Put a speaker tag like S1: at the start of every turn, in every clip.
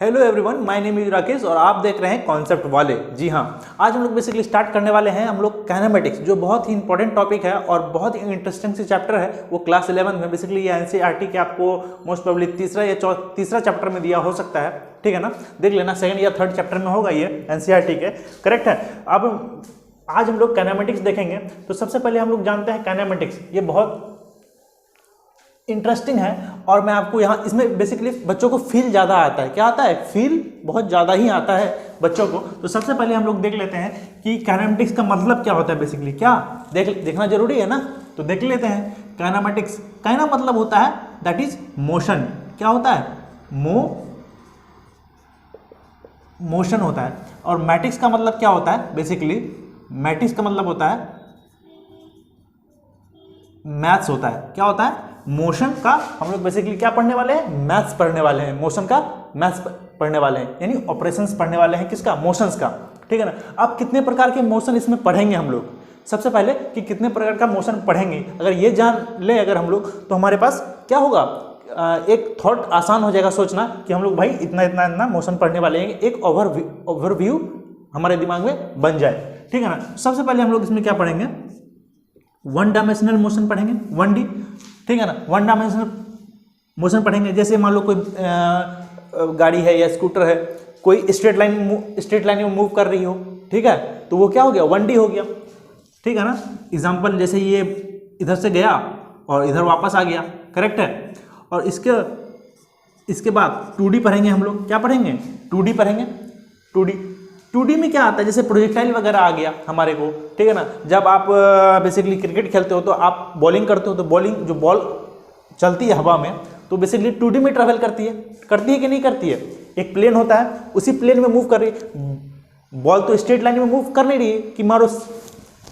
S1: Hello everyone, my name is Rakesh और आप देख रहे हैं कॉन्सेप्ट वाले। जी हाँ, आज हम लोग बेसिकली स्टार्ट करने वाले हैं हम लोग काइनेमेटिक्स, जो बहुत ही इंपॉर्टेंट टॉपिक है और बहुत ही इंटरेस्टिंग सी चैप्टर है। वो क्लास 11 में बेसिकली ये एनसीईआरटी के आपको मोस्ट प्रोबेबली तीसरा चैप्टर में दिया हो सकता है, ठीक है ना। देख लेना, सेकंड या थर्ड चैप्टर में होगा ये एनसीईआरटी के, करेक्ट है। अब आज हम लोग काइनेमेटिक्स देखेंगे। तो सबसे पहले हम लोग जानते हैं काइनेमेटिक्स, ये बहुत इंटरेस्टिंग है और मैं आपको यहाँ इसमें बेसिकली बच्चों को फील ज़्यादा आता है। क्या आता है? फील बहुत ज़्यादा ही आता है बच्चों को। तो सबसे पहले हम लोग देख लेते हैं कि काइनेमेटिक्स का मतलब क्या होता है। बेसिकली क्या देखना जरूरी है ना, तो देख लेते हैं। काइनेमेटिक्स, काइना मतलब होता है दैट इज मोशन। क्या होता है? मोशन होता है। और मैटिक्स का मतलब क्या होता है? बेसिकली मैटिक्स का मतलब होता है मैथ्स होता है। क्या होता है? मोशन का हम लोग बेसिकली क्या पढ़ने वाले हैं? मैथ्स पढ़ने वाले हैं। मोशन का मैथ्स पढ़ने वाले हैं, यानी ऑपरेशंस पढ़ने वाले हैं। किसका? मोशंस का, ठीक है ना। अब कितने प्रकार के मोशन इसमें पढ़ेंगे हम लोग। सबसे पहले कि कितने प्रकार का मोशन पढ़ेंगे, अगर ये जान ले अगर हम लोग, तो हमारे पास क्या होगा, एक थॉट आसान हो जाएगा सोचना कि हम लोग भाई इतना इतना इतना मोशन पढ़ने वाले हैं। एक ओवरव्यू हमारे दिमाग में बन जाए, ठीक है ना। सबसे पहले हम लोग इसमें क्या पढ़ेंगे? वन डायमेंशनल मोशन पढ़ेंगे, 1D, ठीक है ना। वन डायमेंशनल मोशन पढ़ेंगे। जैसे मान लो कोई गाड़ी है या स्कूटर है, कोई स्ट्रेट लाइन में मूव कर रही हो, ठीक है, तो वो क्या हो गया? 1D हो गया, ठीक है ना। एग्जाम्पल जैसे ये इधर से गया और इधर वापस आ गया, करेक्ट है। और इसके बाद 2D पढ़ेंगे हम लोग। क्या पढ़ेंगे? 2D पढ़ेंगे। 2D में क्या आता है? जैसे प्रोजेक्टाइल वगैरह आ गया हमारे को, ठीक है ना। जब आप बेसिकली क्रिकेट खेलते हो तो आप बॉलिंग करते हो, तो बॉलिंग जो बॉल चलती है हवा में, तो बेसिकली 2D में ट्रैवल करती है कि नहीं करती है? एक प्लेन होता है, उसी प्लेन में मूव कर रही है। बॉल तो स्ट्रेट लाइन में मूव कर नहीं रही है कि मारो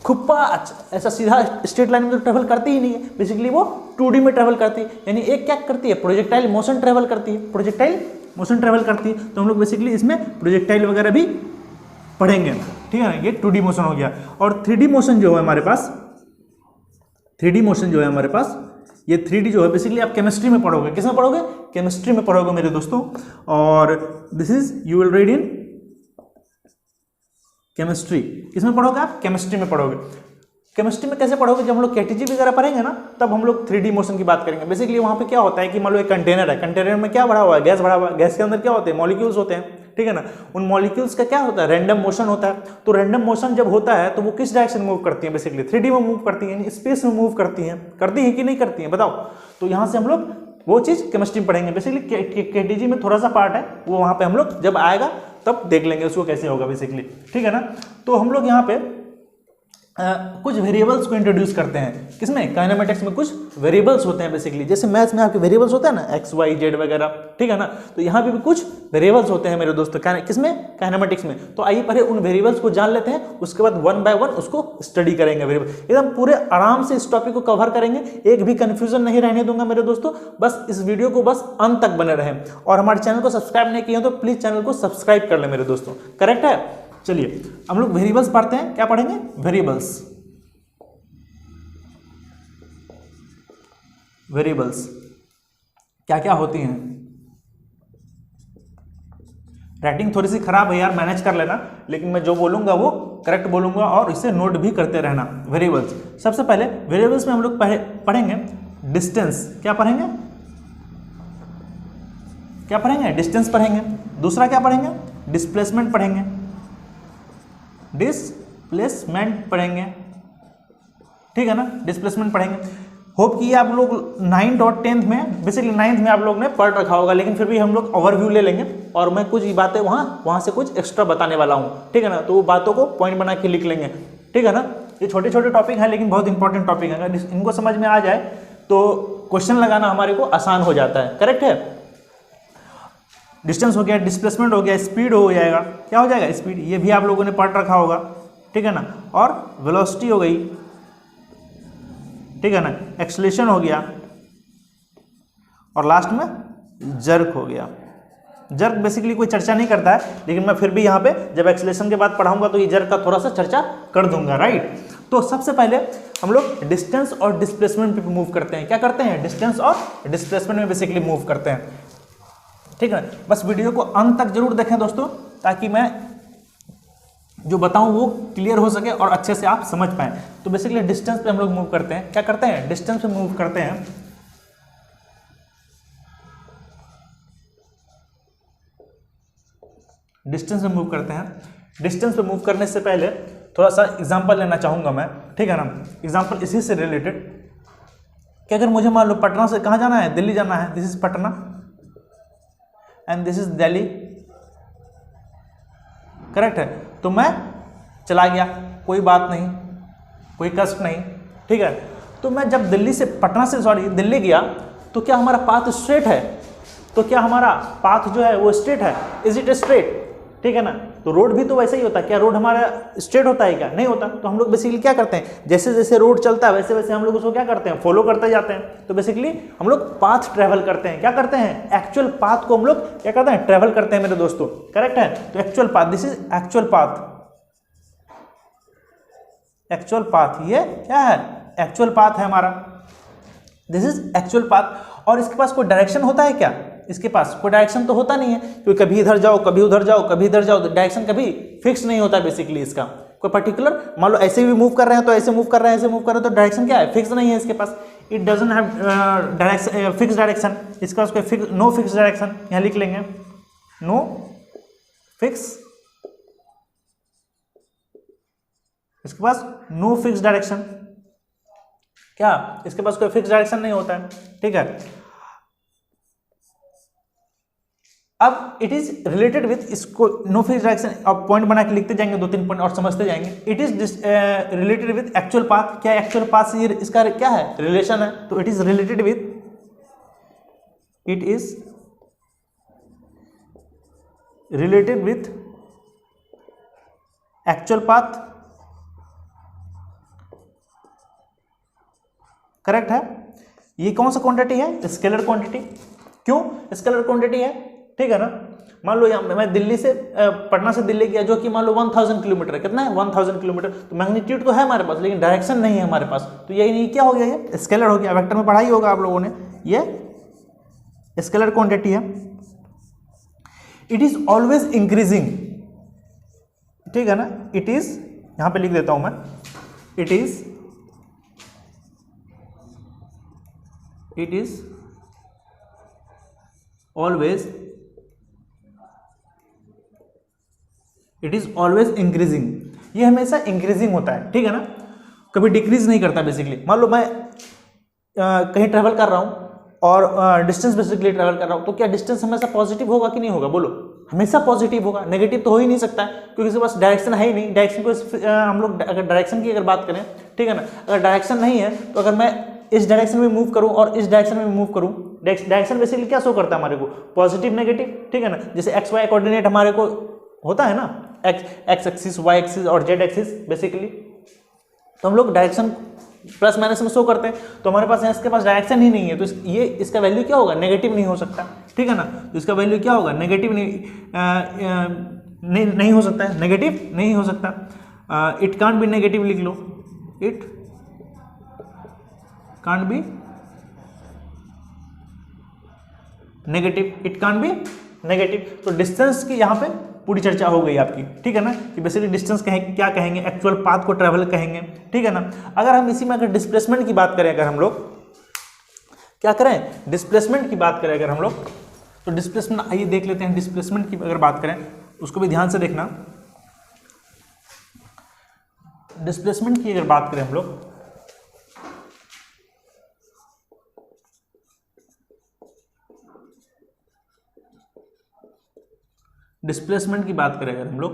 S1: खुप्पा ऐसा सीधा स्ट्रेट लाइन में तो ट्रैवल करती ही नहीं है। बेसिकली वो 2D में ट्रैवल करती है, यानी एक क्या करती है? प्रोजेक्टाइल मोशन ट्रैवल करती है। प्रोजेक्टाइल मोशन ट्रैवल करती है, तो हम लोग बेसिकली इसमें प्रोजेक्टाइल वगैरह भी पढ़ेंगे, ठीक है ना। ये 2D मोशन हो गया। और 3D मोशन जो है हमारे पास, 3D मोशन जो है हमारे पास, ये 3D जो है बेसिकली आप केमिस्ट्री में पढ़ोगे। किसमें पढ़ोगे? केमिस्ट्री में पढ़ोगे मेरे दोस्तों। और this is you will read in chemistry. किसमें पढ़ोगे आप? केमिस्ट्री में पढ़ोगे। केमिस्ट्री में कैसे पढ़ोगे? जब हम लोग केटीजी वगैरह पढ़ेंगे ना, तब हम लोग 3D मोशन की बात करेंगे। बेसिकली वहाँ पे क्या होता है कि मान लो एक कंटेनर है, कंटेनर में क्या भरा हुआ है? गैस भरा हुआ है। गैस के अंदर क्या होते हैं? मॉलिक्यूल्स होते हैं, ठीक है ना। उन मॉलिक्यूल्स का क्या होता है? रैंडम मोशन होता है। तो रैंडम मोशन जब होता है तो वो किस डायरेक्शन मूव करती है? बेसिकली 3D में मूव करती है, स्पेस में मूव करती है कि नहीं करती है? बताओ। तो यहाँ से हम लोग वो चीज़ केमिस्ट्री में पढ़ेंगे। बेसिकली केटीजी में थोड़ा सा पार्ट है, वो वहाँ पे हम लोग जब आएगा तब देख लेंगे उसको कैसे होगा बेसिकली, ठीक है ना। तो हम लोग यहाँ पे कुछ वेरिएबल्स को इंट्रोड्यूस करते हैं। किसमें? काइनेमेटिक्स में कुछ वेरिएबल्स होते हैं बेसिकली। जैसे मैथ्स में आपके वेरिएबल्स होते हैं ना, एक्स वाई जेड वगैरह, ठीक है ना। तो यहाँ पे भी कुछ वेरिएबल्स होते हैं मेरे दोस्तों। किसमें? काइनेमेटिक्स में। तो आइए पहले उन वेरिएबल्स को जान लेते हैं, उसके बाद 1 बाय 1 उसको स्टडी करेंगे। वेरिएबल एकदम पूरे आराम से इस टॉपिक को कवर करेंगे, एक भी कंफ्यूजन नहीं रहने दूंगा मेरे दोस्तों। बस इस वीडियो को बस अंत तक बने रहें। और हमारे चैनल को सब्सक्राइब नहीं किए तो प्लीज चैनल को सब्सक्राइब कर ले मेरे दोस्तों, करेक्ट है। चलिए हम लोग वेरिएबल्स पढ़ते हैं। क्या पढ़ेंगे? वेरिएबल्स। वेरिएबल्स क्या क्या होती हैं? राइटिंग थोड़ी सी खराब है यार, मैनेज कर लेना, लेकिन मैं जो बोलूंगा वो करेक्ट बोलूंगा और इसे नोट भी करते रहना। वेरिएबल्स, सबसे पहले वेरिएबल्स में हम लोग पढ़ेंगे डिस्टेंस। क्या पढ़ेंगे? डिस्टेंस पढ़ेंगे। दूसरा क्या पढ़ेंगे? डिस्प्लेसमेंट पढ़ेंगे। ठीक है ना, डिस्प्लेसमेंट पढ़ेंगे। होप कि आप लोग 9th और 10th में, बेसिकली 9th में आप लोग ने पढ़ रखा होगा, लेकिन फिर भी हम लोग ओवरव्यू ले लेंगे और मैं कुछ बातें वहाँ से कुछ एक्स्ट्रा बताने वाला हूँ, ठीक है ना। तो वो बातों को पॉइंट बना के लिख लेंगे, ठीक है ना। ये छोटे छोटे टॉपिक हैं लेकिन बहुत इंपॉर्टेंट टॉपिक है। अगर इनको समझ में आ जाए तो क्वेश्चन लगाना हमारे को आसान हो जाता है, करेक्ट है। डिस्टेंस हो गया, डिस्प्लेसमेंट हो गया, स्पीड हो जाएगा। क्या हो जाएगा? स्पीड, ये भी आप लोगों ने पढ़ रखा होगा, ठीक है ना। और वेलोसिटी हो गई, ठीक है ना। एक्सेलरेशन हो गया और लास्ट में जर्क हो गया। जर्क बेसिकली कोई चर्चा नहीं करता है, लेकिन मैं फिर भी यहाँ पे जब एक्सेलरेशन के बाद पढ़ाऊंगा तो ये जर्क का थोड़ा सा चर्चा कर दूंगा, राइट। तो सबसे पहले हम लोग डिस्टेंस और डिस्प्लेसमेंट पे मूव करते हैं। क्या करते हैं? डिस्टेंस और डिस्प्लेसमेंट में बेसिकली मूव करते हैं। ठीक है। बस वीडियो को अंत तक जरूर देखें दोस्तों, ताकि मैं जो बताऊं वो क्लियर हो सके और अच्छे से आप समझ पाएं। तो बेसिकली डिस्टेंस पे हम लोग मूव करते हैं, क्या करते हैं, डिस्टेंस पे मूव करते हैं। डिस्टेंस पे मूव करते हैं। डिस्टेंस पे मूव करने से पहले थोड़ा सा एग्जांपल लेना चाहूंगा मैं, ठीक है ना। एग्जांपल इसी से रिलेटेड कि अगर मुझे मान लो पटना से कहाँ जाना है, दिल्ली जाना है, this is Patna and this is Delhi, correct है। तो मैं चला गया, कोई बात नहीं, कोई कष्ट नहीं, ठीक है। तो मैं जब दिल्ली से पटना से दिल्ली गया, तो क्या हमारा पाथ स्ट्रेट है, तो क्या हमारा पाथ जो है वो स्ट्रेट है, इज इट स्ट्रेट, ठीक है ना। तो रोड भी तो वैसे ही होता है, क्या रोड हमारा स्ट्रेट होता है क्या, नहीं होता। तो हम लोग बेसिकली क्या करते हैं, जैसे जैसे रोड चलता है वैसे वैसे हम लोग उसको क्या करते हैं, फॉलो करते जाते हैं। तो बेसिकली हम लोग पाथ ट्रेवल करते हैं, क्या करते हैं, एक्चुअल पाथ को हम लोग क्या करते हैं, ट्रेवल करते हैं मेरे दोस्तों, करेक्ट है। तो actual path, this is actual path, actual path, ये क्या है, एक्चुअल पाथ है हमारा, दिस इज एक्चुअल पाथ। और इसके पास कोई डायरेक्शन होता है क्या, इसके पास कोई डायरेक्शन तो होता नहीं है, क्योंकि कभी इधर जाओ कभी उधर जाओ कभी इधर जाओ, तो डायरेक्शन कभी फिक्स नहीं होता बेसिकली इसका। कोई पर्टिकुलर मान लो ऐसे भी मूव कर रहे हैं तो ऐसे मूव कर रहे हैं, ऐसे मूव कर रहे हैं, तो डायरेक्शन क्या है, फिक्स नहीं है इसके पास। It doesn't have direction, fix direction, इसका उसका फिक्स, नो फिक्स डायरेक्शन, यहाँ लिख लेंगे नो फिक्स, इसके पास नो फिक्स डायरेक्शन, क्या इसके पास कोई फिक्स डायरेक्शन नहीं होता है, ठीक है। अब इट इज रिलेटेड विथ, इसको नो फिक्स डायरेक्शन, अब पॉइंट बना के लिखते जाएंगे, 2-3 पॉइंट और समझते जाएंगे। It is related with actual path, क्या एक्चुअल पाथ से इसका क्या है, रिलेशन है। तो it is related with, it is related with actual path, correct है। ये कौन सा क्वांटिटी है, स्केलर क्वांटिटी, क्यों स्केलर क्वांटिटी है, ठीक है ना। मान लो यहाँ मैं दिल्ली से पटना से दिल्ली गया, जो कि मान लो 1000 किलोमीटर है, कितना है 1000 किलोमीटर, तो मैग्नीट्यूड तो है हमारे पास लेकिन डायरेक्शन नहीं है हमारे पास, तो यही क्या हो गया, ये स्केलर हो गया। वेक्टर में पढ़ाई होगा आप लोगों ने, ये स्केलर क्वांटिटी है। इट इज ऑलवेज इंक्रीजिंग, ठीक है ना। इट इज, यहां पे लिख देता हूं मैं, इट इज ऑलवेज इंक्रीजिंग, ये हमेशा इंक्रीजिंग होता है, ठीक है ना, कभी डिक्रीज नहीं करता बेसिकली। मान लो मैं कहीं ट्रैवल कर रहा हूँ और डिस्टेंस बेसिकली ट्रैवल कर रहा हूँ, तो क्या डिस्टेंस हमेशा पॉजिटिव होगा कि नहीं होगा, बोलो, हमेशा पॉजिटिव होगा, नेगेटिव तो हो ही नहीं सकता है, क्योंकि इसके पास डायरेक्शन है ही नहीं। डायरेक्शन को हम लोग अगर डायरेक्शन की अगर बात करें, ठीक है ना, अगर डायरेक्शन नहीं है तो अगर मैं इस डायरेक्शन में मूव करूं और इस डायरेक्शन में मूव करूं, डायरेक्शन बेसिकली क्या शो करता है हमारे को, पॉजिटिव नेगेटिव, ठीक है ना। जैसे एक्स वाई कोऑर्डिनेट हमारे को होता है ना, एक्स एक्सिस, वाई एक्सिस और जेड एक्सिस बेसिकली, तो हम लोग डायरेक्शन प्लस माइनस में शो करते हैं, तो हमारे पास इसके पास डायरेक्शन ही नहीं है, तो ये इसका वैल्यू क्या होगा, नेगेटिव नहीं हो सकता, ठीक है ना। तो इसका वैल्यू क्या होगा, नेगेटिव नहीं हो सकता है, नेगेटिव नहीं हो सकता। इट कांट बी नेगेटिव लिख लो, it can't be negative, it can't be negative. तो डिस्टेंस की यहाँ पे पूरी चर्चा हो गई आपकी, ठीक है ना, कि बेसिकली डिस्टेंस कहेंगे, क्या कहेंगे, एक्चुअल पाथ को ट्रैवल कहेंगे, ठीक है ना। अगर हम इसी में अगर डिस्प्लेसमेंट की बात करें, अगर हम लोग क्या करें, डिस्प्लेसमेंट की बात करें अगर हम लोग, तो डिस्प्लेसमेंट आइए देख लेते हैं। डिस्प्लेसमेंट की अगर बात करें, उसको भी ध्यान से देखना। डिस्प्लेसमेंट की अगर बात करें हम लोग, डिस्प्लेसमेंट की बात करें अगर हम लोग,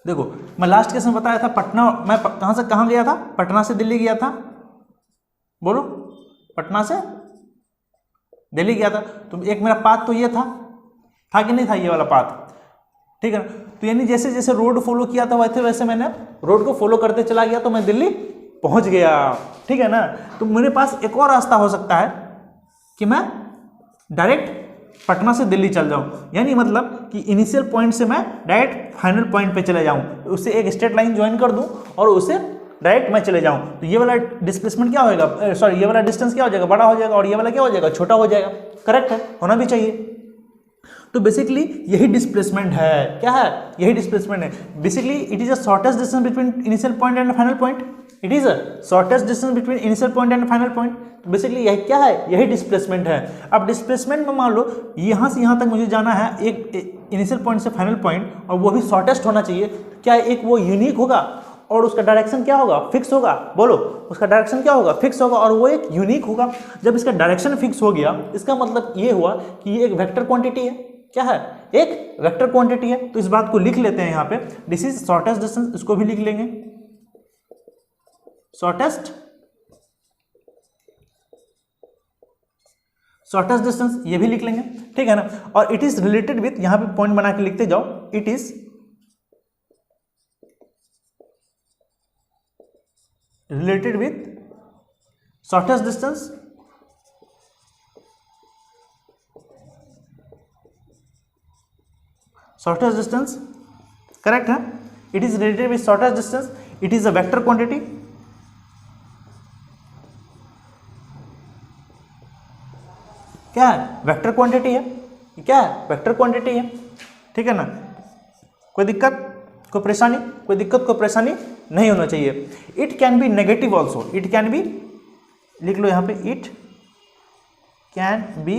S1: देखो मैं लास्ट केस में बताया था, पटना, मैं कहां से कहां गया था, पटना से दिल्ली गया था, बोलो, पटना से दिल्ली गया था, तो एक मेरा पाथ तो ये था कि नहीं था, ये वाला पाथ, ठीक है ना। तो यानी जैसे जैसे रोड फॉलो किया था वैसे वैसे मैंने रोड को फॉलो करते चला गया, तो मैं दिल्ली पहुंच गया, ठीक है ना। तो मेरे पास एक और रास्ता हो सकता है कि मैं डायरेक्ट पटना से दिल्ली चल जाऊं, यानी मतलब कि इनिशियल पॉइंट से मैं डायरेक्ट फाइनल पॉइंट पे चले जाऊं, तो उससे एक स्ट्रेट लाइन ज्वाइन कर दूं और उससे डायरेक्ट मैं चले जाऊं, तो ये वाला डिस्प्लेसमेंट क्या होगा, सॉरी ये वाला डिस्टेंस क्या हो जाएगा, बड़ा हो जाएगा, और ये वाला क्या हो जाएगा, छोटा हो जाएगा, करेक्ट है, होना भी चाहिए, तो बेसिकली यही डिस्प्लेसमेंट है। क्या है? यही डिस्प्लेसमेंट है। Basically it is a shortest distance between initial point and final point. It is a shortest distance between initial point and final point. तो बेसिकली यही क्या है? यही डिस्प्लेसमेंट है। अब डिस्प्लेसमेंट में मान लो यहाँ से यहाँ तक मुझे जाना है एक इनिशियल पॉइंट से फाइनल पॉइंट, और वो भी शॉर्टेस्ट होना चाहिए। क्या एक वो यूनिक होगा और उसका डायरेक्शन क्या होगा? फिक्स होगा। बोलो, उसका डायरेक्शन क्या होगा? फिक्स होगा, और वो एक यूनिक होगा। जब इसका डायरेक्शन फिक्स हो गया, इसका मतलब ये हुआ कि ये एक वेक्टर क्वांटिटी है। क्या है? एक वेक्टर क्वांटिटी है। तो इस बात को लिख लेते हैं यहाँ पे, दिस इज शॉर्टेस्ट डिस्टेंस, इसको भी लिख लेंगे शॉर्टेस्ट डिस्टेंस, ये भी लिख लेंगे। ठीक है ना। और इट इज रिलेटेड विथ, यहां पे पॉइंट बना के लिखते जाओ, it is related with shortest distance correct है। It is related with shortest distance, it is a vector quantity. क्या है? वेक्टर क्वांटिटी है। क्या है? वेक्टर क्वांटिटी है। ठीक है ना। कोई दिक्कत, कोई परेशानी? कोई दिक्कत, कोई परेशानी नहीं होना चाहिए। It can be negative also, it can be, लिख लो यहां पे, it can be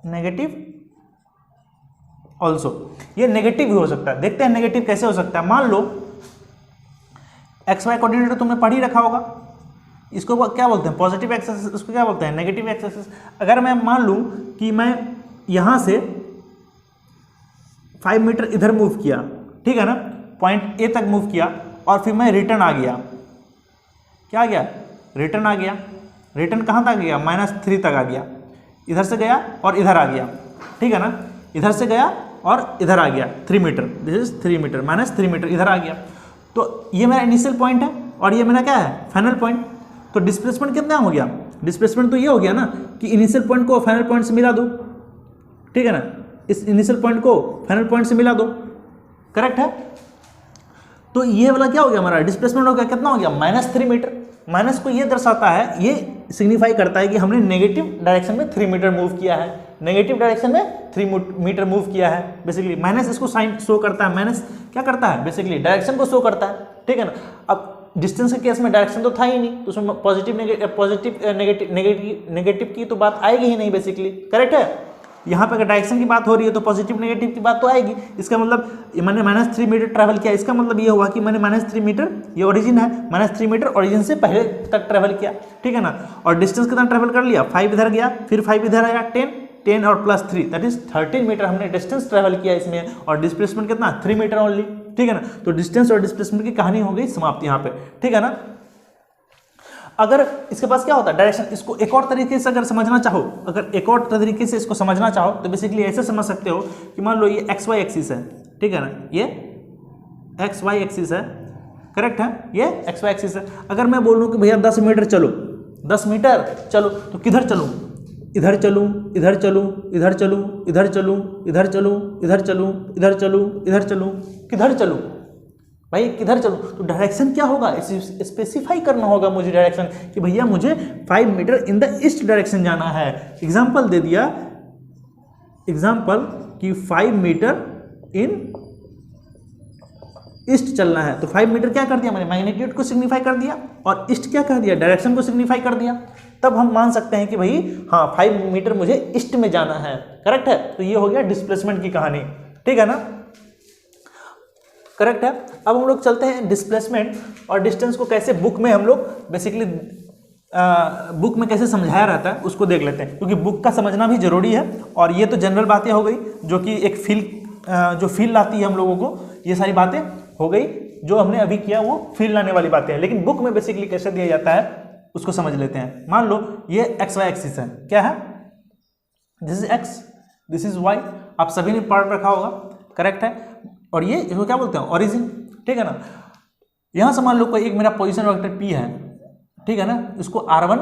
S1: negative also. ये नेगेटिव भी हो सकता है। देखते हैं नेगेटिव कैसे हो सकता है। मान लो एक्स वाई कोऑर्डिनेट तुमने पढ़ ही रखा होगा, इसको क्या बोलते हैं? पॉजिटिव एक्स एक्सिस, उसको क्या बोलते हैं? Negative x axis. अगर मैं मान लूं कि मैं यहां से 5 मीटर इधर मूव किया, ठीक है ना, पॉइंट ए तक मूव किया, और फिर मैं रिटर्न आ गया। क्या आ गया? रिटर्न आ गया। रिटर्न कहां तक गया? -3 तक आ गया। इधर से गया और इधर आ गया। ठीक है ना। इधर से गया और इधर आ गया 3 metre, this is 3 metre, -3 metre इधर आ गया। तो ये मेरा इनिशियल पॉइंट है और ये मेरा क्या है? Final point. तो डिस्प्लेसमेंट कितना हो गया? डिस्प्लेसमेंट तो ये हो गया ना कि इनिशियल पॉइंट को फाइनल पॉइंट से मिला दो। ठीक है ना। इस इनिशियल पॉइंट को फाइनल पॉइंट से मिला दो। करेक्ट है। तो ये वाला क्या हो गया? हमारा डिस्प्लेसमेंट हो गया। कितना हो गया? -3 मीटर। माइनस को ये दर्शाता है, ये सिग्निफाई करता है कि हमने नेगेटिव डायरेक्शन में 3 मीटर मूव किया है। नेगेटिव डायरेक्शन में 3 मीटर मूव किया है। बेसिकली माइनस इसको साइन शो करता है। माइनस क्या करता है? बेसिकली डायरेक्शन को शो करता है। ठीक है ना। अब डिस्टेंस के केस में डायरेक्शन तो था ही नहीं, तो उसमें पॉजिटिव नेगेटिव की तो बात आएगी ही नहीं बेसिकली। करेक्ट है। यहाँ पे अगर डायरेक्शन की बात हो रही है तो पॉजिटिव नेगेटिव की बात तो आएगी। इसका मतलब मैंने -3 मीटर ट्रैवल किया, इसका मतलब ये हुआ कि मैंने -3 मीटर, ये ओरिजिन है, -3 मीटर ओरिजिन से पहले तक ट्रैवल किया। ठीक है ना। और डिस्टेंस कितना ट्रैवल कर लिया? 5 इधर गया, फिर 5 इधर आया, 10 और +3 दैट इज 13 मीटर हमने डिस्टेंस ट्रैवल किया इसमें। और डिस्प्लेसमेंट कितना? 3 मीटर ओनली। ठीक है ना। तो डिस्टेंस और डिस्प्लेसमेंट की कहानी हो गई समाप्त यहाँ पे। ठीक है ना। अगर इसके पास क्या होता है? डायरेक्शन। इसको एक और तरीके से अगर समझना चाहो, अगर एक और तरीके से इसको समझना चाहो तो बेसिकली ऐसे समझ सकते हो कि मान लो ये XY एक्सिस है। ठीक है ना। ये XY एक्सिस है। करेक्ट है। ये XY एक्सिस है। अगर मैं बोलूँ कि भैया 10 मीटर चलो, 10 मीटर चलो, तो किधर चलूँ? इधर चलूँ, इधर चलूँ, इधर चलूँ, इधर चलूँ, इधर चलूँ, इधर चलूँ, इधर चलूँ, इधर चलूँ, किधर चलूँ भाई? किधर चलूँ? तो डायरेक्शन क्या होगा? स्पेसिफाई करना होगा मुझे डायरेक्शन कि भैया मुझे 5 metre in the east direction जाना है। एग्जाम्पल दे दिया, एग्जाम्पल कि 5 मीटर इन ईस्ट चलना है। तो 5 मीटर क्या कर दिया मैंने? मैग्नीट्यूड को सिग्निफाई कर दिया, और ईस्ट क्या कर दिया? डायरेक्शन को सिग्निफाई कर दिया। तब हम मान सकते हैं कि भाई हाँ 5 मीटर मुझे ईस्ट में जाना है। करेक्ट है। तो ये हो गया डिस्प्लेसमेंट की कहानी। ठीक है ना। करेक्ट है। अब हम लोग चलते हैं डिस्प्लेसमेंट और डिस्टेंस को कैसे बुक में हम लोग बेसिकली बुक में कैसे समझाया रहता है उसको देख लेते हैं, क्योंकि बुक का समझना भी जरूरी है। और ये तो जनरल बातें हो गई जो कि एक जो फील लाती है हम लोगों को, ये सारी बातें हो गई जो हमने अभी किया, वो फील लाने वाली बातें हैं। लेकिन बुक में बेसिकली कैसे दिया जाता है उसको समझ लेते हैं। मान लो ये XY एक्सिस है। क्या है? This is X, this is Y। आप सभी ने पढ़ रखा होगा। करेक्ट है। और ये इसको क्या बोलते हैं? ओरिजिन। ठीक है ना। यहां से मान लो कोई एक मेरा पोजीशन वेक्टर P है। ठीक है ना। इसको R1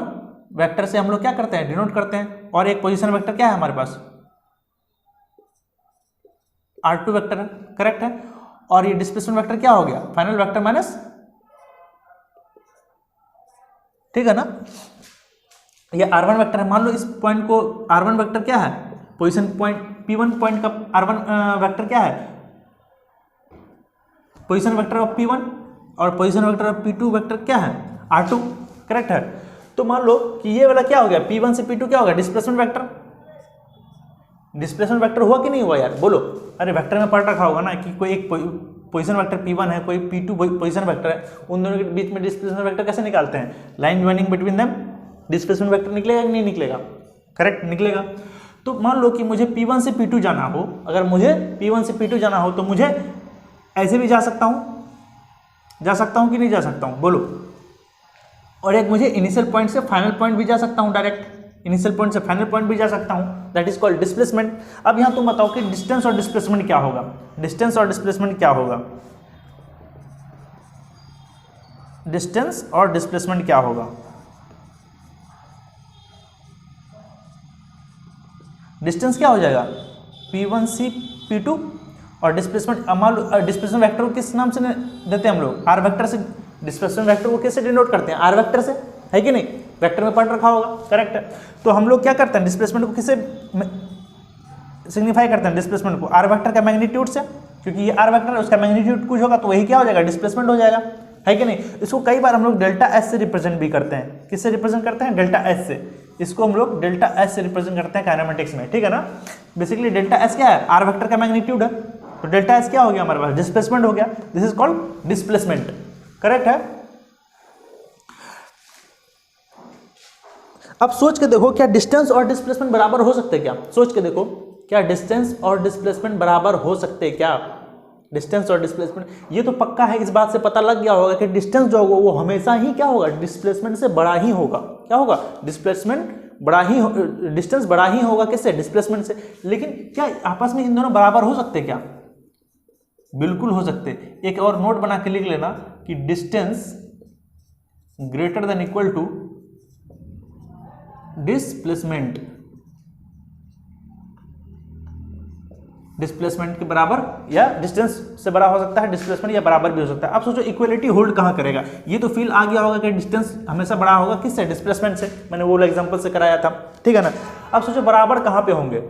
S1: वेक्टर से हम लोग क्या करते हैं? डिनोट करते हैं। और एक पोजीशन वेक्टर क्या है हमारे पास? R2 वेक्टर है। करेक्ट है। और ये डिस्प्लेसमेंट वेक्टर क्या हो गया? Final vector minus. ठीक है ना। ये r1 वेक्टर है, मान लो इस पॉइंट को r1 वेक्टर क्या है, पोजीशन पॉइंट p1 पॉइंट का r1 वेक्टर क्या है, पोजीशन वेक्टर ऑफ p1, और position vector of p2 vector क्या है, r2, करेक्ट है। तो मान लो कि ये वाला क्या हो गया, p1 से p2 क्या होगा, डिस्प्लेसमेंट वेक्टर। डिस्प्लेसमेंट वेक्टर हुआ कि नहीं हुआ यार, बोलो। अरे वेक्टर में पढ़ रखा होगा ना कि कोई एक पोजीशन वेक्टर p1 है, कोई p2 पोजीशन वेक्टर है, उन दोनों के बीच में डिस्प्लेसमेंट वेक्टर कैसे निकालते हैं, line joining between them displacement vector निकलेगा कि नहीं निकलेगा, करेक्ट निकलेगा। तो मान लो कि मुझे p1 से p2 जाना हो, अगर मुझे p1 से p2 जाना हो तो मुझे ऐसे भी जा सकता हूँ कि नहीं जा सकता हूँ, बोलो। और एक मुझे इनिशियल पॉइंट से फाइनल पॉइंट भी जा सकता हूँ, डायरेक्ट इनिशियल पॉइंट से फाइनल पॉइंट भी जा सकता हूँ, दैट इज कॉल्ड डिस्प्लेसमेंट। अब यहाँ तुम बताओ कि डिस्टेंस और डिस्प्लेसमेंट क्या होगा, डिस्टेंस और डिस्प्लेसमेंट क्या होगा, डिस्टेंस और डिस्प्लेसमेंट क्या होगा। डिस्टेंस क्या हो जाएगा, p1 से p2, और डिस्प्लेसमेंट मान लो डिस्प्लेसमेंट वेक्टर को किस नाम से देते हैं हम लोग, r वेक्टर से। डिस्प्लेसमेंट वेक्टर को किससे डिनोट करते हैं, r वेक्टर से, है कि नहीं, वेक्टर में पढ़ रखा होगा, करेक्ट है। तो हम लोग क्या करते हैं, डिस्प्लेसमेंट को किससे सिग्निफाई करते हैं, डिस्प्लेसमेंट को r वेक्टर का मैग्नीट्यूड से, क्योंकि ये r वेक्टर है, उसका मैग्नीट्यूड कुछ होगा तो वही क्या हो जाएगा, डिस्प्लेसमेंट हो जाएगा, है कि नहीं। इसको कई बार हम लोग डेल्टा एस से रिप्रेजेंट भी करते हैं, किससे रिप्रेजेंट करते हैं, डेल्टा एस से। इसको हम लोग डेल्टा एस से रिप्रेजेंट करते हैं काइनेमेटिक्स में, ठीक है ना। बेसिकली डेल्टा एस क्या है, r वेक्टर का मैग्नीट्यूड है, तो डेल्टा एस क्या हो गया हमारे पास, डिस्प्लेसमेंट हो गया, this is called displacement, correct है। अब सोच के देखो क्या डिस्टेंस और डिस्प्लेसमेंट बराबर हो सकते हैं क्या, सोच के देखो क्या डिस्टेंस और डिस्प्लेसमेंट बराबर हो सकते हैं क्या, डिस्टेंस और डिस्प्लेसमेंट। ये तो पक्का है, इस बात से पता लग गया होगा कि डिस्टेंस जो होगा वो हमेशा ही क्या होगा, डिस्प्लेसमेंट से बड़ा ही होगा, क्या होगा, डिस्प्लेसमेंट बड़ा ही, डिस्टेंस बड़ा ही होगा किससे, डिस्प्लेसमेंट से। लेकिन क्या आपस में इन दोनों बराबर हो सकते क्या, बिल्कुल हो सकते। एक और नोट बना के लिख लेना कि distance greater than equal to displacement, displacement के बराबर या डिस्टेंस से बड़ा हो सकता है डिस्प्लेसमेंट, या बराबर भी हो सकता है। अब सोचो इक्वलिटी होल्ड कहाँ करेगा, ये तो फील आ गया होगा कि डिस्टेंस हमेशा बड़ा होगा किससे, डिस्प्लेसमेंट से, मैंने वो एग्जांपल से कराया था, ठीक है ना। अब सोचो बराबर कहाँ पे होंगे,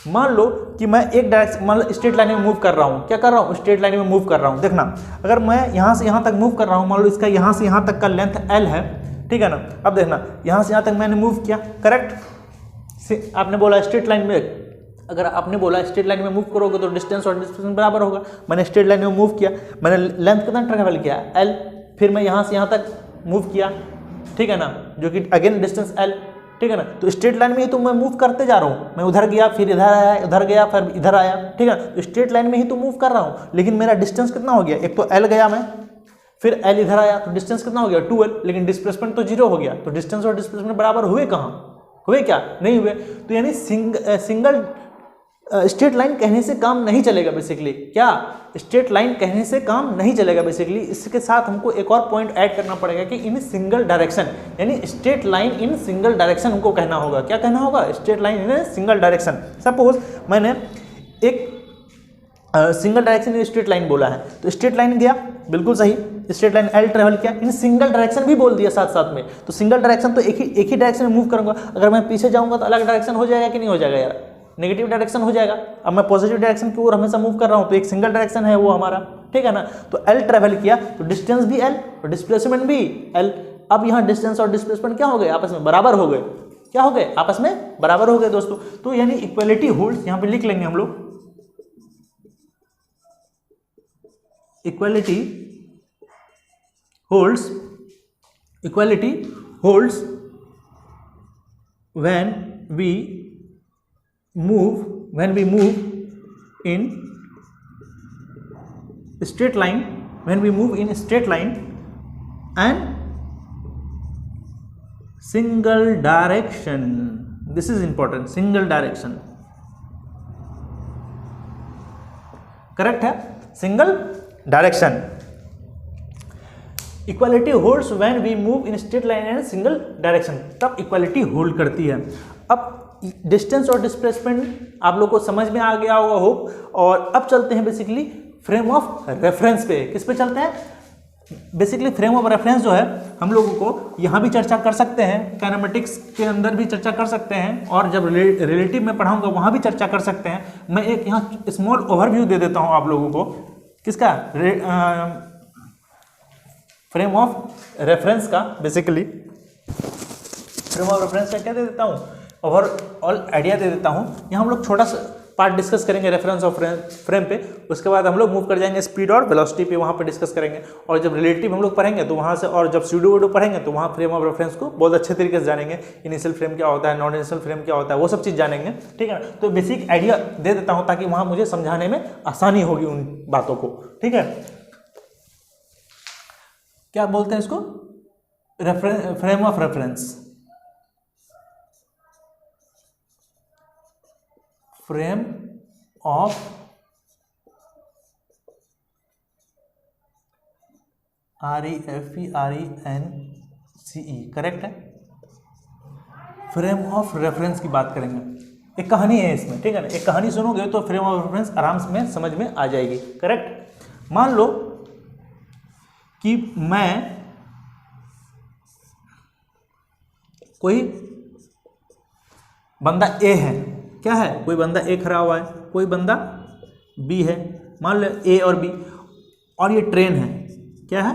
S1: मान लो कि मैं एक डायरेक्शन, मान लो स्ट्रेट लाइन में मूव कर रहा हूँ, क्या कर रहा हूँ, स्ट्रेट लाइन में मूव कर रहा हूँ। देखना अगर मैं यहाँ से यहाँ तक मूव कर रहा हूँ, मान लो इसका यहाँ से यहाँ तक का लेंथ L है, ठीक है ना। अब देखना यहाँ से यहाँ तक मैंने मूव किया, करेक्ट। आपने बोला स्ट्रेट लाइन में, अगर आपने बोला स्ट्रेट लाइन में मूव करोगे तो डिस्टेंस और डिस्प्लेसमेंट बराबर होगा। मैंने स्ट्रेट लाइन में मूव किया, मैंने लेंथ कितना ट्रैवल किया L, फिर मैं यहाँ से यहाँ तक मूव किया, ठीक है ना, जो कि अगेन डिस्टेंस L, ठीक है ना। तो स्ट्रेट लाइन में ही तो मैं मूव करते जा रहा हूँ, मैं उधर गया फिर इधर आया, उधर गया फिर इधर आया, ठीक है ना। तो स्ट्रेट लाइन में ही तो मूव कर रहा हूँ, लेकिन मेरा डिस्टेंस कितना हो गया, एक तो L गया मैं, फिर L इधर आया, तो डिस्टेंस कितना हो गया 2L, लेकिन डिस्प्लेसमेंट तो 0 हो गया। तो डिस्टेंस और डिस्प्लेसमेंट बराबर हुए कहाँ, हुए क्या, नहीं हुए। तो यानी सिंगल स्ट्रेट लाइन कहने से काम नहीं चलेगा बेसिकली, क्या स्ट्रेट लाइन कहने से काम नहीं चलेगा बेसिकली। इसके साथ हमको एक और पॉइंट ऐड करना पड़ेगा कि इन सिंगल डायरेक्शन, यानी straight line in single direction हमको कहना होगा। क्या कहना होगा, straight line in single direction. Suppose मैंने एक single direction in straight line बोला है, तो स्ट्रेट लाइन गया, बिल्कुल सही, स्ट्रेट लाइन L ट्रेवल किया, इन सिंगल डायरेक्शन भी बोल दिया साथ साथ में। तो सिंगल डायरेक्शन तो एक ही डायरेक्शन में मूव करूंगा, अगर मैं पीछे जाऊंगा तो अलग डायरेक्शन हो जाएगा कि नहीं हो जाएगा यार, नेगेटिव डायरेक्शन हो जाएगा। अब मैं पॉजिटिव डायरेक्शन की ओर हमेशा मूव कर रहा हूँ, तो एक सिंगल डायरेक्शन है वो हमारा, ठीक है ना। तो L ट्रेवल किया तो डिस्टेंस भी L और डिस्प्लेसमेंट भी L। अब यहाँ डिस्टेंस और डिस्प्लेसमेंट क्या हो गए, आपस में बराबर हो गए, क्या हो गए, आपस में बराबर हो गए दोस्तों। तो यानी इक्वलिटी होल्ड्स, यहाँ पे लिख लेंगे हम लोग, equality holds when we move in straight line, and single direction. This is important, single direction, correct है, single direction. Equality holds when we move in straight line and single direction, तब equality hold करती है। अब distance और displacement आप लोग को समझ में आ गया होगा होप। और अब चलते हैं बेसिकली फ्रेम ऑफ रेफरेंस पे। किस पे चलते हैं, बेसिकली फ्रेम ऑफ रेफरेंस जो है हम लोगों को यहाँ भी चर्चा कर सकते हैं, काइनेमेटिक्स के अंदर भी चर्चा कर सकते हैं, और जब रिलेटिव में पढ़ाऊंगा वहाँ भी चर्चा कर सकते हैं। मैं एक यहाँ स्मॉल ओवरव्यू दे देता हूँ आप लोगों को, किसका, फ्रेम ऑफ रेफरेंस का। बेसिकली फ्रेम ऑफ रेफरेंस का क्या दे देता हूँ, ओवरऑल आइडिया दे देता हूँ। यहाँ हम लोग छोटा सा पार्ट डिस्कस करेंगे रेफरेंस ऑफ फ्रेम पे, उसके बाद हम लोग मूव कर जाएंगे स्पीड और वेलोसिटी पे, वहाँ पे डिस्कस करेंगे। और जब रिलेटिव हम लोग पढ़ेंगे तो वहाँ से, और जब स्यूडो वूडो पढ़ेंगे तो वहाँ फ्रेम ऑफ रेफरेंस को बहुत अच्छे तरीके से जानेंगे। इनिशियल फ्रेम क्या होता है, नॉन इनिशियल फ्रेम क्या होता है, वो सब चीज़ जानेंगे, ठीक है। तो बेसिक आइडिया दे देता हूँ ताकि वहाँ मुझे समझाने में आसानी होगी उन बातों को, ठीक है। क्या बोलते हैं इसको, frame of reference, frame of REFRENCE, correct है। फ्रेम ऑफ रेफरेंस की बात करेंगे, एक कहानी है इसमें, ठीक है ना। एक कहानी सुनोगे तो फ्रेम ऑफ रेफरेंस आराम से समझ में आ जाएगी, करेक्ट। मान लो कि मैं कोई बंदा ए है, क्या है, कोई बंदा ए खड़ा हुआ है, कोई बंदा बी है, मान लो ए और बी, और ये ट्रेन है, क्या है,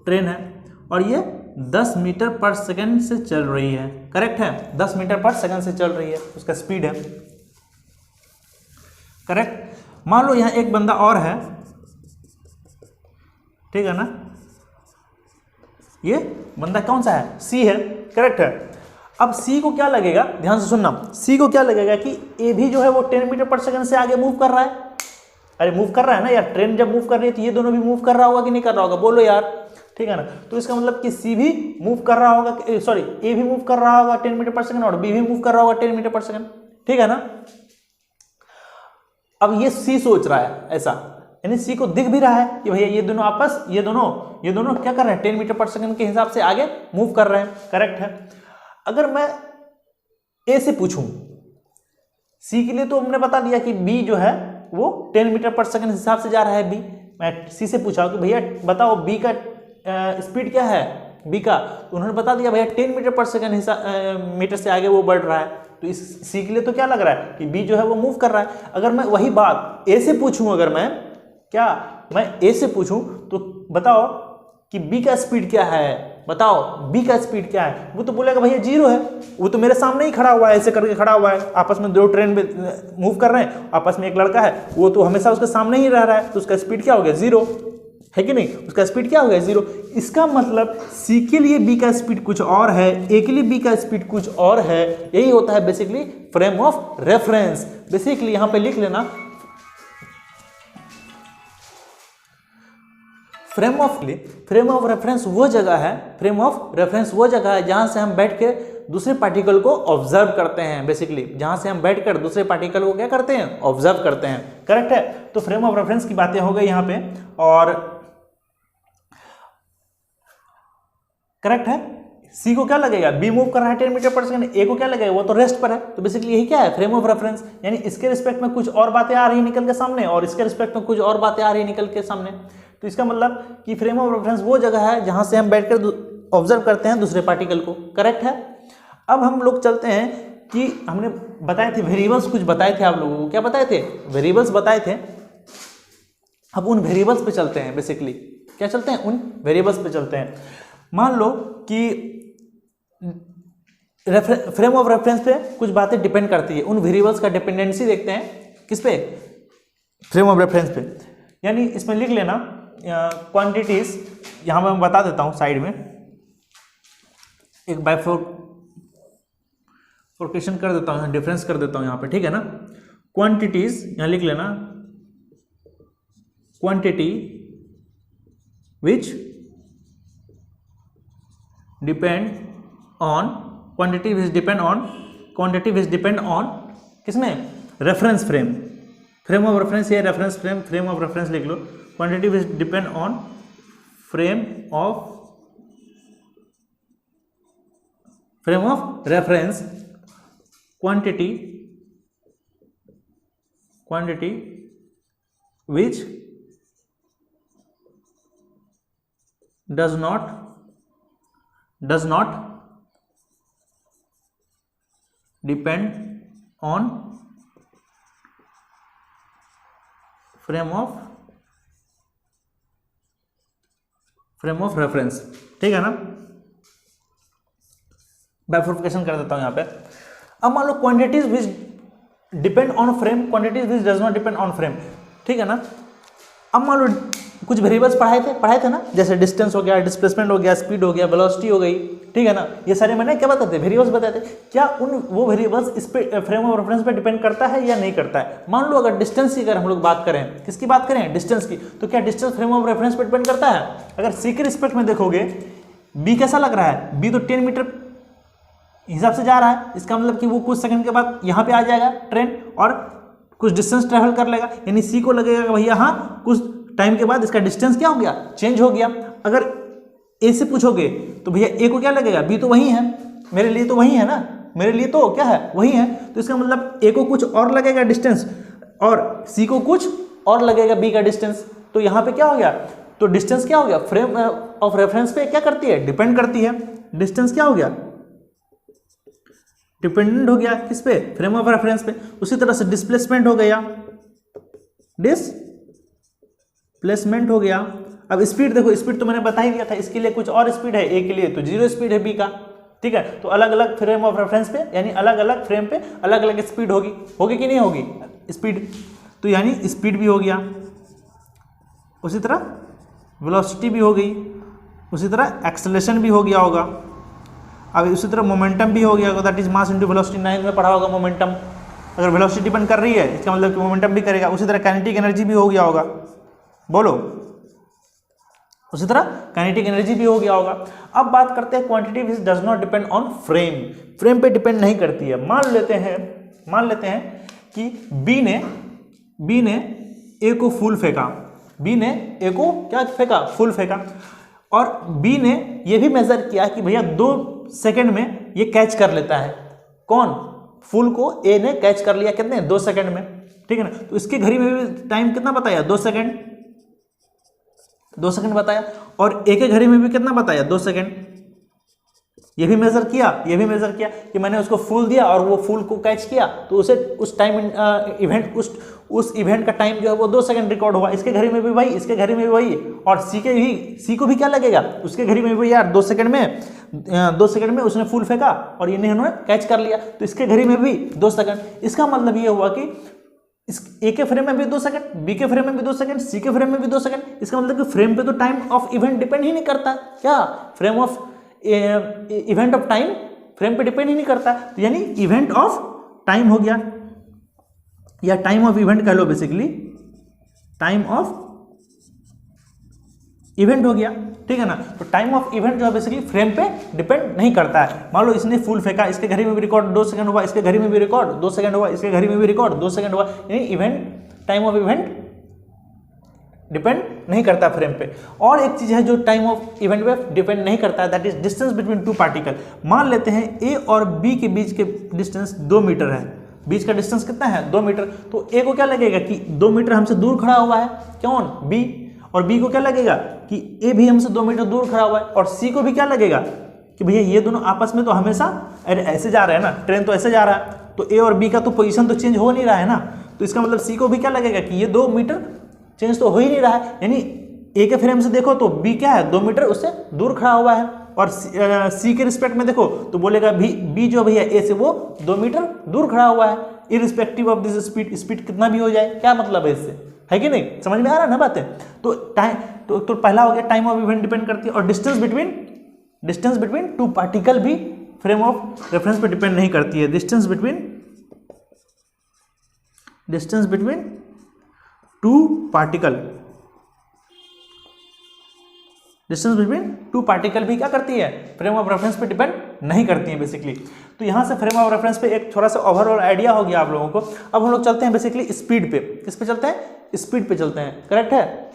S1: ट्रेन है, और ये 10 मीटर पर सेकंड से चल रही है, करेक्ट है। 10 मीटर पर सेकंड से चल रही है, उसका स्पीड है, करेक्ट। मान लो यहाँ एक बंदा और है, ठीक है ना, ये बंदा कौन सा है, सी है, करेक्ट है। अब सी को क्या लगेगा, ध्यान से सुनना, सी को क्या लगेगा कि ए भी जो है वो 10 मीटर पर सेकंड से आगे मूव कर रहा है। अरे मूव कर रहा है ना यार, ट्रेन जब मूव कर रही है तो ये दोनों भी मूव कर रहा होगा कि नहीं कर रहा होगा, बोलो यार, ठीक है ना। तो इसका मतलब कि सी भी मूव कर रहा होगा, सॉरी ए भी मूव कर रहा होगा 10 मीटर पर सेकंड, और बी भी मूव कर रहा होगा 10 मीटर पर सेकंड, ठीक है ना। अब ये सी सोच रहा है ऐसा, यानी सी को दिख भी रहा है कि भैया ये दोनों आपस, ये दोनों क्या कर रहे हैं, 10 मीटर पर सेकंड के हिसाब से आगे मूव कर रहे हैं, करेक्ट है। अगर मैं ए से पूछूं, सी के लिए तो हमने बता दिया कि बी जो है वो 10 मीटर पर सेकंड हिसाब से जा रहा है बी। मैं सी से पूछा कि भैया बताओ बी का स्पीड क्या है, बी का, तो उन्होंने बता दिया भैया 10 मीटर पर सेकंड मीटर से आगे वो बढ़ रहा है। तो इस सी के लिए तो क्या लग रहा है कि बी जो है वो मूव कर रहा है। अगर मैं वही बात ए से पूछूं, अगर मैं ए से पूछूं तो बताओ कि बी का स्पीड क्या है, बताओ बी का स्पीड क्या है, वो तो बोलेगा भैया 0 है, वो तो मेरे सामने ही खड़ा हुआ है, ऐसे करके खड़ा हुआ है, आपस में दो ट्रेन में मूव कर रहे हैं, आपस में एक लड़का है वो तो हमेशा उसके सामने ही रह रहा है, तो उसका स्पीड क्या हो गया, 0 है कि नहीं, उसका स्पीड क्या हो गया, 0। इसका मतलब सी के लिए बी का स्पीड कुछ और है, ए के लिए बी का स्पीड कुछ और है। यही होता है basically frame of reference. Basically यहां पे लिख लेना, फ्रेम ऑफ रेफरेंस वो जगह है, जहां से हम बैठ के दूसरे पार्टिकल को ऑब्जर्व करते हैं। बेसिकली जहां से हम बैठकर दूसरे पार्टिकल को क्या करते हैं, ऑब्जर्व करते हैं, करेक्ट है। तो फ्रेम ऑफ रेफरेंस की बातें हो गई यहां पे, और करेक्ट है। सी को क्या लगेगा, बी मूव कर रहा है 10 मीटर पर सेकंड, ए को क्या लगेगा, वो तो रेस्ट पर है। तो बेसिकली यही क्या है, फ्रेम ऑफ रेफरेंस, यानी इसके रिस्पेक्ट में कुछ और बातें आ रही निकल के सामने, और इसके रिस्पेक्ट में कुछ और बातें आ रही निकल के सामने। तो इसका मतलब कि फ्रेम ऑफ रेफरेंस वो जगह है जहां से हम बैठकर ऑब्जर्व करते हैं दूसरे पार्टिकल को, करेक्ट है। अब हम लोग चलते हैं कि हमने बताए थे वेरिएबल्स, कुछ बताए थे आप लोगों को, क्या बताए थे, वेरिएबल्स बताए थे। अब उन वेरिएबल्स पे चलते हैं, बेसिकली क्या चलते हैं, उन वेरिएबल्स पे चलते हैं। मान लो कि फ्रेम ऑफ रेफरेंस पे कुछ बातें डिपेंड करती है, उन वेरिएबल्स का डिपेंडेंसी देखते हैं किस पे, फ्रेम ऑफ रेफरेंस पे। यानी इसमें लिख लेना क्वांटिटीज, यहां मैं बता देता हूं साइड में, एक बाइफोर्केशन कर देता हूं, डिफरेंस कर देता हूं यहां पे, ठीक है ना। क्वांटिटीज यहां लिख लेना, क्वांटिटी विच डिपेंड ऑन किसमें, reference frame, frame of reference या reference frame, frame of reference लिख लो। Quantity which depend on frame of reference, quantity which does not depend on frame of reference. ठीक है ना, बाइफर्केशन कर देता हूं यहां पे। अब मान लो quantities which depend on frame, quantities which does not depend on frame. ठीक है ना, अब मान लो कुछ वेरिएबल्स पढ़ाए थे ना, जैसे डिस्टेंस हो गया, डिस्प्लेसमेंट हो गया, स्पीड हो गया, वेलोसिटी हो गई। ठीक है ना, ये सारे मैंने क्या बताते वेरिएबल्स बताते। क्या वो वेरिएबल्स इस पे फ्रेम ऑफ रेफरेंस पे डिपेंड करता है या नहीं करता है? मान लो अगर डिस्टेंस की अगर हम लोग बात करें, किसकी बात करें, डिस्टेंस की, तो क्या डिस्टेंस फ्रेम ऑफ रेफरेंस पे डिपेंड करता है? अगर सी के रिस्पेक्ट में देखोगे, बी कैसा लग रहा है, बी तो 10 मीटर हिसाब से जा रहा है, इसका मतलब कि वो कुछ सेकंड के बाद यहाँ पे आ जाएगा ट्रेन और कुछ डिस्टेंस ट्रेवल कर लेगा, यानी सी को लगेगा कि भैया हाँ कुछ टाइम के बाद इसका डिस्टेंस क्या हो गया, चेंज हो गया। अगर ए से पूछोगे तो भैया ए को क्या लगेगा, बी तो वही है, मेरे लिए तो वही है ना, मेरे लिए तो क्या है, वही है, तो इसका मतलब ए को कुछ और लगेगा डिस्टेंस और सी को कुछ और लगेगा बी का डिस्टेंस। तो यहाँ पे क्या हो गया, तो डिस्टेंस क्या हो गया, फ्रेम ऑफ रेफरेंस पे क्या करती है, डिपेंड करती है। डिस्टेंस क्या हो गया, डिपेंडेंट हो गया किस पे, फ्रेम ऑफ रेफरेंस पे। उसी तरह से डिस्प्लेसमेंट हो गया, डिस्प्लेसमेंट हो गया। अब स्पीड देखो, स्पीड तो मैंने बता ही दिया था, इसके लिए कुछ और स्पीड है, ए के लिए तो 0 स्पीड है बी का। ठीक है, तो अलग अलग फ्रेम ऑफ रेफरेंस पे यानी अलग अलग फ्रेम पे अलग अलग स्पीड होगी कि नहीं होगी स्पीड, तो यानी स्पीड भी हो गया। उसी तरह वेलोसिटी भी हो गई, उसी तरह एक्सेलरेशन भी हो गया होगा। अब उसी तरह मोमेंटम भी हो गया होगा, that is mass into velocity, 9 में पढ़ा होगा मोमेंटम। अगर वेलोसिटी डिपेंड कर रही है इसका मतलब कि मोमेंटम भी करेगा। उसी तरह काइनेटिक एनर्जी भी हो गया होगा, बोलो, उसी तरह काइनेटिक एनर्जी भी हो गया होगा। अब बात करते हैं quantity which does not depend on frame, frame पे डिपेंड नहीं करती है। मान लेते हैं कि बी ने ए को फूल फेंका, बी ने ए को क्या फेंका, फूल फेंका, और बी ने ये भी मेजर किया कि भैया 2 सेकंड में ये कैच कर लेता है। कौन, फूल को ए ने कैच कर लिया कितने, 2 सेकंड में। ठीक है ना, तो इसके घड़ी में भी टाइम कितना बताया, 2 सेकंड, 2 सेकंड बताया, और ए के घड़ी में भी कितना बताया, 2 सेकंड। ये भी मेजर किया कि मैंने उसको फूल दिया और वो फूल को कैच किया, तो उसे उस टाइम इवेंट उस इवेंट का टाइम जो है वो 2 सेकंड रिकॉर्ड हुआ। इसके घड़ी में भी वही, इसके घड़ी में भी वही, और सी को भी क्या लगेगा, उसके घड़ी में भी यार 2 सेकंड में उसने फूल फेंका और इन्होंने कैच कर लिया, तो इसके घड़ी में भी 2 सेकंड। इसका मतलब ये हुआ कि ए के फ्रेम में भी 2 सेकंड, बी के फ्रेम में भी 2 सेकंड, सी के फ्रेम में भी 2 सेकंड। इसका मतलब कि फ्रेम पे तो टाइम ऑफ इवेंट डिपेंड ही नहीं करता, क्या frame of event of time frame पे डिपेंड ही नहीं करता, तो यानी इवेंट ऑफ टाइम हो गया, या टाइम ऑफ इवेंट कह लो, बेसिकली टाइम ऑफ इवेंट हो गया। ठीक है ना, तो टाइम ऑफ इवेंट जो है बेसिकली फ्रेम पे डिपेंड नहीं करता है। मान लो इसने फूल फेंका, इसके घड़ी में भी रिकॉर्ड 2 सेकंड हुआ, इसके घड़ी में भी रिकॉर्ड 2 सेकंड हुआ, इसके घड़ी में भी रिकॉर्ड 2 सेकंड हुआ, यानी event time of event depend नहीं करता फ्रेम पे। और एक चीज है जो टाइम ऑफ इवेंट पे डिपेंड नहीं करता है, that is distance between 2 particle. मान लेते हैं ए और बी के बीच के डिस्टेंस 2 मीटर है, बीच का डिस्टेंस कितना है, 2 मीटर। तो ए को क्या लगेगा कि 2 मीटर हमसे दूर खड़ा हुआ है, कौन, बी, और बी को क्या लगेगा कि ए भी हमसे 2 मीटर दूर खड़ा हुआ है, और सी को भी क्या लगेगा कि भैया ये दोनों आपस में तो हमेशा ऐसे जा रहे हैं ना, ट्रेन तो ऐसे जा रहा है, तो ए और बी का तो पोजीशन तो चेंज हो नहीं रहा है ना, तो इसका मतलब सी को भी क्या लगेगा कि ये 2 मीटर चेंज तो हो ही नहीं रहा है, यानी ए के फ्रेम से देखो तो बी क्या है, 2 मीटर उससे दूर खड़ा हुआ है, और सी के रिस्पेक्ट में देखो तो बोलेगा बी जो भैया ए से वो 2 मीटर दूर खड़ा हुआ है, इरिस्पेक्टिव ऑफ दिस स्पीड कितना भी हो जाए। क्या मतलब है इससे, है कि नहीं, समझ में आ रहा है ना बातें। तो टाइम तो पहला हो गया टाइम ऑफ इवेंट डिपेंड करती है, और डिस्टेंस बिटवीन 2 पार्टिकल भी फ्रेम ऑफ रेफरेंस पे डिपेंड नहीं करती है। डिस्टेंस बिटवीन 2 पार्टिकल भी क्या करती है, फ्रेम ऑफ रेफरेंस पे डिपेंड नहीं करती है बेसिकली। तो यहाँ से फ्रेम ऑफ रेफरेंस पे एक थोड़ा सा ओवरऑल आइडिया हो गया आप लोगों को। अब हम लोग चलते हैं बेसिकली स्पीड पे, किस पे चलते हैं, स्पीड पे चलते हैं, करेक्ट है।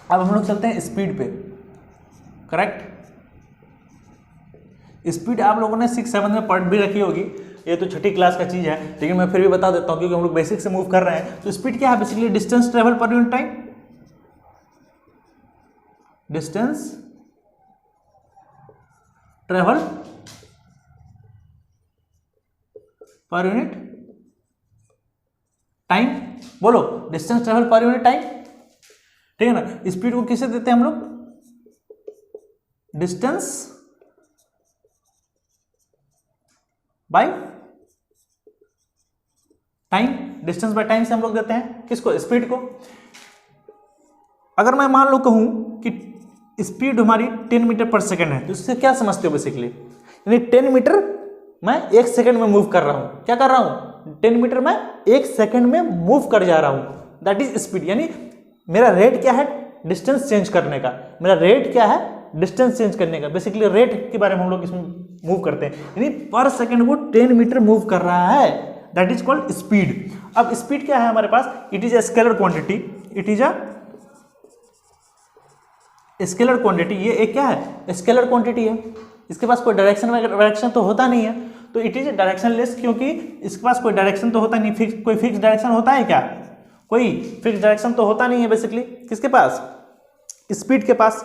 S1: अब हम लोग चलते हैं स्पीड पे। करेक्ट, स्पीड आप लोगों ने 6-7 में पढ़ भी रखी होगी, ये तो छठी क्लास का चीज़ है, लेकिन मैं फिर भी बता देता हूँ क्योंकि हम लोग बेसिक से मूव कर रहे हैं। तो स्पीड क्या है? Basically distance travel per unit time, distance travel per unit time. बोलो, distance travel per unit time, ठीक है ना। स्पीड को किसे देते हैं हम लोग? Distance by time, distance by time से हम लोग देते हैं किसको? स्पीड को। अगर मैं मान लो कहूं कि स्पीड हमारी 10 मीटर पर सेकेंड है, तो इससे क्या समझते हो बेसिकली? यानी 10 मीटर मैं 1 सेकेंड में मूव कर रहा हूं। क्या कर रहा हूं? 10 मीटर मैं 1 सेकेंड में मूव कर जा रहा हूं, दैट इज स्पीड। यानी मेरा रेट क्या है? डिस्टेंस चेंज करने का। मेरा रेट क्या है? डिस्टेंस चेंज करने का। बेसिकली रेट के बारे में हम लोग इसमें मूव करते हैं, यानी पर सेकेंड वो 10 मीटर मूव कर रहा है, दैट इज कॉल्ड स्पीड। अब स्पीड क्या है हमारे पास? It is a scalar quantity, it is a scalar quantity. ये एक क्या है? स्केलर क्वांटिटी है। इसके पास कोई डायरेक्शन तो होता नहीं है, तो इट इज डायरेक्शनलेस, क्योंकि इसके पास कोई डायरेक्शन तो होता नहीं। कोई फिक्स डायरेक्शन होता है क्या? कोई फिक्स डायरेक्शन तो होता नहीं है बेसिकली किसके पास? स्पीड के पास।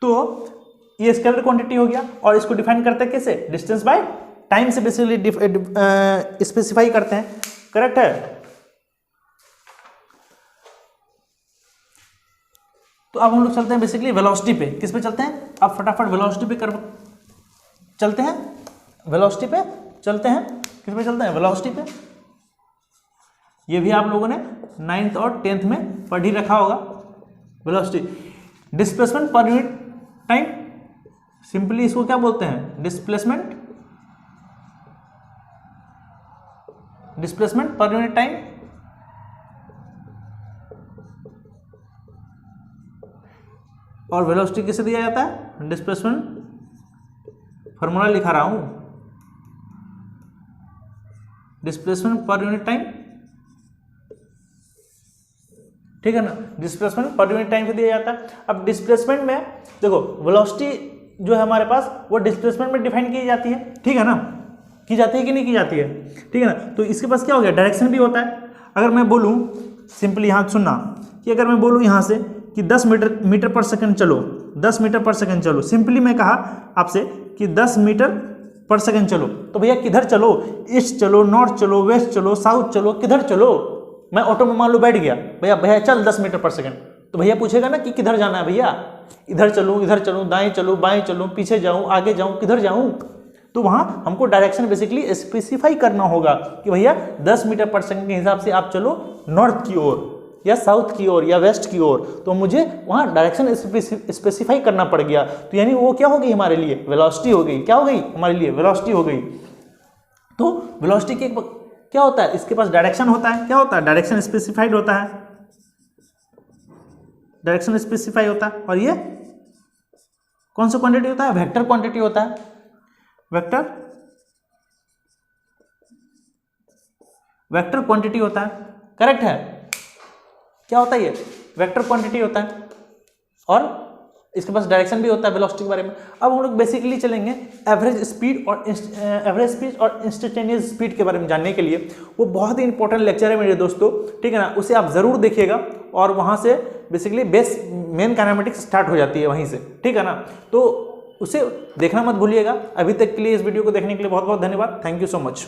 S1: तो ये स्केलर क्वांटिटी हो गया, और इसको डिफाइन करते हैं कैसे? डिस्टेंस बाय टाइम से बेसिकली स्पेसिफाई करते हैं। करेक्ट है। तो अब हम लोग चलते हैं बेसिकली वेलोसिटी पे। किस पे चलते हैं? अब फटाफट वेलोसिटी पे चलते हैं। वेलोसिटी पे चलते हैं। किस पे चलते हैं? वेलोसिटी पे। ये भी आप लोगों ने 9th और 10th में पढ़ ही रखा होगा। वेलोसिटी, डिस्प्लेसमेंट पर यूनिट टाइम, सिंपली इसको क्या बोलते हैं? डिस्प्लेसमेंट पर यूनिट टाइम। और वेलोसिटी किसे दिया जाता है? डिस्प्लेसमेंट, फॉर्मूला लिखा रहा हूं, डिस्प्लेसमेंट पर यूनिट टाइम, ठीक है ना। डिस्प्लेसमेंट पर यूनिट टाइम से दिया जाता है। अब डिस्प्लेसमेंट में देखो, वेलोसिटी जो है हमारे पास वो डिस्प्लेसमेंट में डिफाइन की जाती है, ठीक है ना। की जाती है कि नहीं की जाती है? ठीक है ना। तो इसके पास क्या हो गया? डायरेक्शन भी होता है। अगर मैं बोलूं सिंपली, यहाँ सुनना, कि अगर मैं बोलूं यहाँ से कि 10 मीटर पर सेकंड चलो, 10 मीटर पर सेकंड चलो, सिंपली मैं कहा आपसे कि 10 मीटर पर सेकंड चलो, तो भैया किधर चलो? ईस्ट चलो, नॉर्थ चलो, वेस्ट चलो, साउथ चलो, किधर चलो? मैं ऑटो में मान लो बैठ गया, भैया चल 10 मीटर पर सेकंड, तो भैया पूछेगा ना कि किधर जाना है भैया? इधर चलूँ, दाएं चलूँ, बाएं चलूँ, पीछे जाऊँ, आगे जाऊँ, किधर जाऊँ? तो वहाँ हमको डायरेक्शन बेसिकली स्पेसिफाई करना होगा कि भैया 10 मीटर पर सेकंड के हिसाब से आप चलो नॉर्थ की ओर, या साउथ की ओर, या वेस्ट की ओर। तो मुझे वहाँ डायरेक्शन स्पेसिफाई करना पड़ गया। तो यानी वो क्या हो गई हमारे लिए? वेलोसिटी हो गई। क्या हो गई हमारे लिए? वेलोसिटी हो गई। तो वेलोसिटी के क्या होता है? इसके पास डायरेक्शन होता है। क्या होता है? डायरेक्शन स्पेसिफाइड होता है, डायरेक्शन स्पेसिफाई होता है। और ये कौन सा क्वांटिटी होता है? वेक्टर क्वांटिटी होता है। वेक्टर क्वांटिटी होता है। करेक्ट है। क्या होता है? ये वेक्टर क्वांटिटी होता है, और इसके पास डायरेक्शन भी होता है वेलोसिटी के बारे में। अब हम लोग बेसिकली चलेंगे एवरेज स्पीड और इंस्टेंटेनियस स्पीड के बारे में जानने के लिए। वो बहुत ही इंपॉर्टेंट लेक्चर है मेरे दोस्तों, ठीक है ना। उसे आप जरूर देखिएगा, और वहाँ से बेसिकली मेन काइनेमेटिक्स स्टार्ट हो जाती है वहीं से, ठीक है ना। तो उसे देखना मत भूलिएगा। अभी तक के लिए इस वीडियो को देखने के लिए बहुत बहुत धन्यवाद। Thank you so much.